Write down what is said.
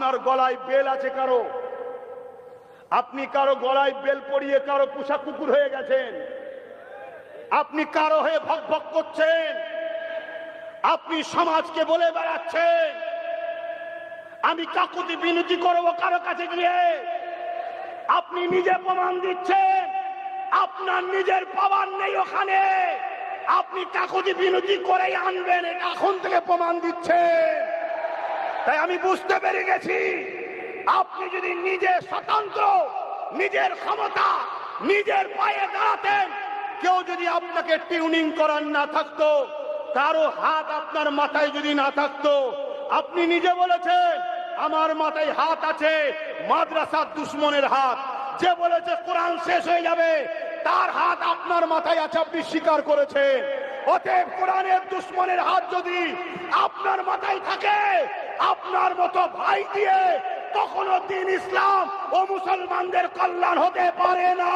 আপনার গলায় বেল আছে কারো, আপনি কারো গলায় বেল পরিয়ে কারো পোষা কুকুর হয়ে গেছেন, আপনি কারো হয়ে ভক ভক করছেন, আপনি সমাজকে বলে বেড়াচ্ছেন আমি কাকুতি বিনতি করবো কারো কাছে গিয়ে। আপনি নিজে প্রমাণ দিচ্ছেন আপনার নিজের পাওয়ার নেই ওখানে, আপনি কাকুতি বিনতি করেই আনবেন, এটা এখন থেকে প্রমাণ দিচ্ছে। তাই আমি বুঝতে পেরে গেছি আপনি যদি নিজের স্বতন্ত্র, নিজের ক্ষমতা, নিজের পায়ে দাঁড়াতেন, কেউ যদি আপনাকে টিউনিং করার না থাকতো, কারো হাত আপনার মাথায় যদি না থাকতো, আপনি নিজে বলেছেন আমার মাথায় হাত আছে, মাদ্রাসার দুশ্মনের হাত। যে বলেছে কোরআন শেষ হয়ে যাবে তার হাত আপনার মাথায় আছে, আপনি স্বীকার করেছেন। অতএব কোরআনের দুশ্মনের হাত যদি আপনার মাথায় থাকে, আপনার মতো ভাই দিয়ে কখনো দিন ইসলাম ও মুসলমানদের কল্যাণ হতে পারে না।